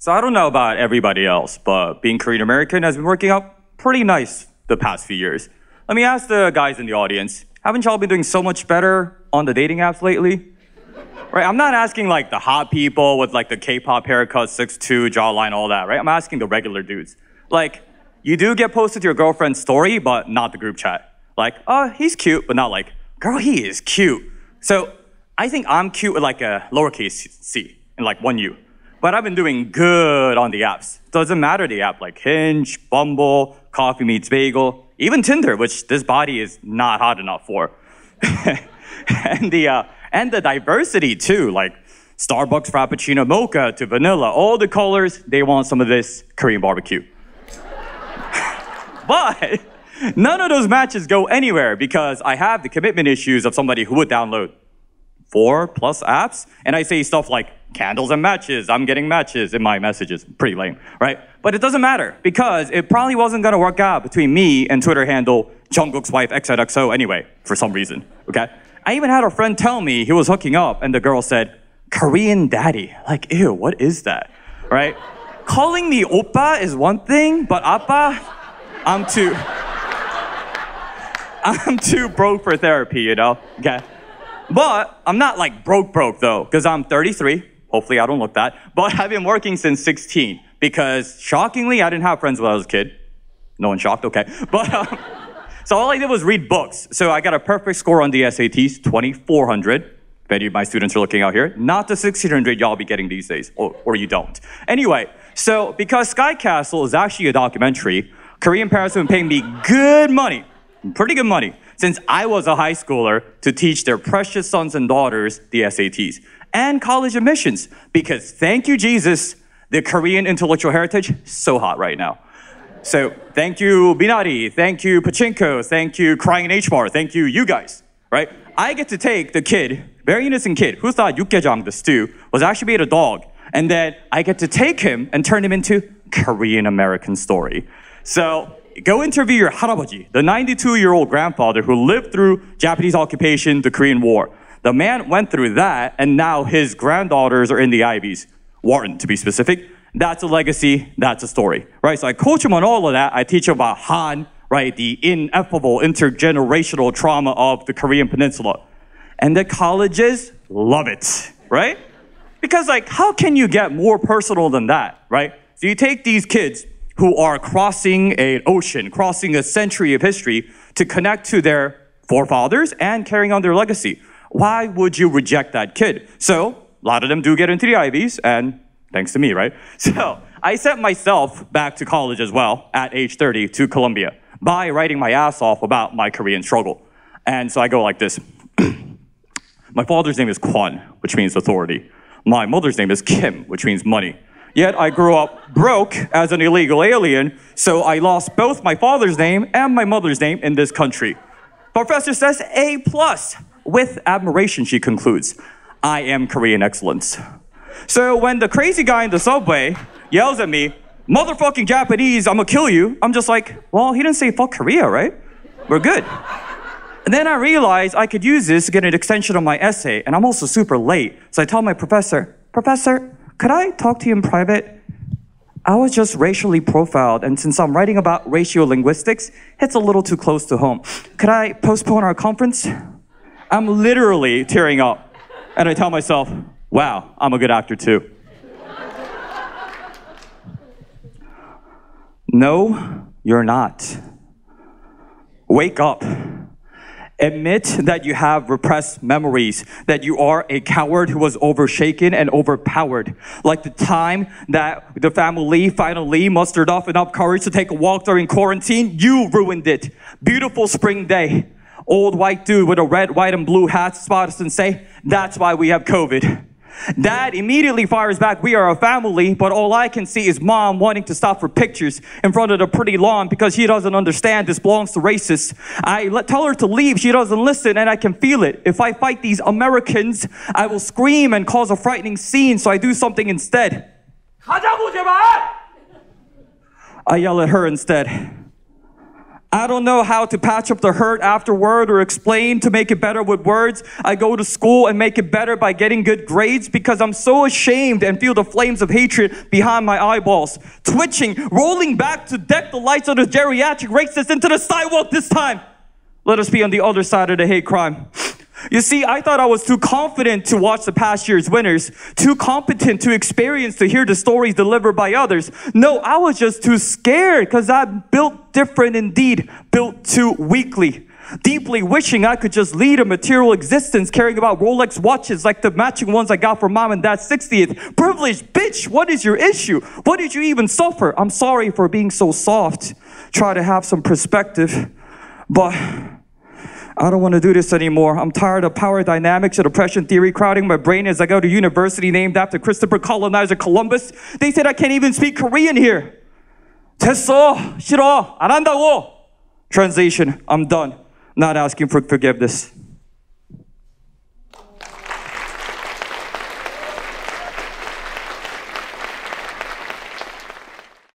So I don't know about everybody else, but being Korean American has been working out pretty nice the past few years. Let me ask the guys in the audience, haven't y'all been doing so much better on the dating apps lately? Right, I'm not asking like the hot people with like the K-pop haircut, 6'2", jawline, all that, right? I'm asking the regular dudes. Like, you do get posted to your girlfriend's story, but not the group chat. Like, oh, he's cute, but not like, girl, he is cute. So I think I'm cute with like a lowercase c and like one U. But I've been doing good on the apps. Doesn't matter the app, like Hinge, Bumble, Coffee Meets Bagel, even Tinder, which this body is not hot enough for. and the diversity too, like Starbucks Frappuccino Mocha to vanilla, all the colors, they want some of this Korean barbecue. But none of those matches go anywhere because I have the commitment issues of somebody who would download 4+ apps, and I say stuff like candles and matches, I'm getting matches in my messages. Pretty lame, right? But it doesn't matter because it probably wasn't gonna work out between me and Twitter handle Jungkook's wife XOXO anyway, for some reason, okay? I even had a friend tell me he was hooking up and the girl said, Korean daddy. Like, ew, what is that, right? Calling me oppa is one thing, but appa, I'm too broke for therapy, you know, okay? But I'm not like broke though, because I'm 33. Hopefully I don't look that. But I've been working since 16 because shockingly, I didn't have friends when I was a kid. No one shocked, okay. But so all I did was read books. So I got a perfect score on the SATs, 2,400. If any of my students are looking out here, not the 1,600 y'all be getting these days, or you don't. Anyway, so because Sky Castle is actually a documentary, Korean parents have been paying me good money, pretty good money, since I was a high schooler to teach their precious sons and daughters the SATs and college admissions. Because thank you, Jesus, the Korean intellectual heritage, so hot right now. So thank you, Binari, thank you, Pachinko, thank you, Crying in H-Bar, thank you, you guys, right? I get to take the kid, very innocent kid, who thought Yukgaejang, the stew, was actually made a dog. And then I get to take him and turn him into Korean American story. So go interview your 할아버지, the 92-year-old grandfather who lived through Japanese occupation, the Korean War. The man went through that, and now his granddaughters are in the Ivies. Wharton, to be specific. That's a legacy, that's a story, right? So I coach him on all of that. I teach him about Han, right? The ineffable intergenerational trauma of the Korean Peninsula. And the colleges love it, right? Because like, how can you get more personal than that, right? So you take these kids who are crossing an ocean, crossing a century of history to connect to their forefathers and carrying on their legacy. Why would you reject that kid? So a lot of them do get into the Ivies, and thanks to me, right? So I sent myself back to college as well at age 30 to Columbia by writing my ass off about my Korean struggle. And so I go like this. My father's name is Kwon, which means authority. My mother's name is Kim, which means money. Yet I grew up broke as an illegal alien, so I lost both my father's name and my mother's name in this country. Professor says A+. With admiration, she concludes, I am Korean excellence. So when the crazy guy in the subway yells at me, motherfucking Japanese, I'm gonna kill you, I'm just like, well, he didn't say fuck Korea, right? We're good. And then I realized I could use this to get an extension on my essay, and I'm also super late. So I tell my professor, Professor, could I talk to you in private? I was just racially profiled, and since I'm writing about ratiolinguistics, it's a little too close to home. Could I postpone our conference? I'm literally tearing up, and I tell myself, wow, I'm a good actor too. No, you're not. Wake up. Admit that you have repressed memories, that you are a coward who was overshaken and overpowered. Like the time that the family finally mustered up enough courage to take a walk during quarantine, you ruined it. Beautiful spring day. Old white dude with a red, white, and blue hat spot us and say, that's why we have COVID. Dad immediately fires back, we are a family, but all I can see is mom wanting to stop for pictures in front of the pretty lawn because she doesn't understand this belongs to racists. I tell her to leave, she doesn't listen, and I can feel it. If I fight these Americans, I will scream and cause a frightening scene, so I do something instead. 가자고 제발! I yell at her instead. I don't know how to patch up the hurt afterward or explain to make it better with words. I go to school and make it better by getting good grades because I'm so ashamed and feel the flames of hatred behind my eyeballs. Twitching, rolling back to deck the lights of the geriatric racist into the sidewalk this time. Let us be on the other side of the hate crime. You see, I thought I was too confident to watch the past year's winners, too competent to experience to hear the stories delivered by others. No, I was just too scared because I'm built different indeed, built too weakly. Deeply wishing I could just lead a material existence caring about Rolex watches like the matching ones I got for mom and dad's 60th. Privileged bitch, what is your issue? What did you even suffer? I'm sorry for being so soft. Try to have some perspective, but I don't want to do this anymore. I'm tired of power dynamics and oppression theory crowding my brain as I go to university named after Christopher colonizer Columbus. They said I can't even speak Korean here. 됐어. 싫어. 안 한다고. Translation, I'm done. Not asking for forgiveness.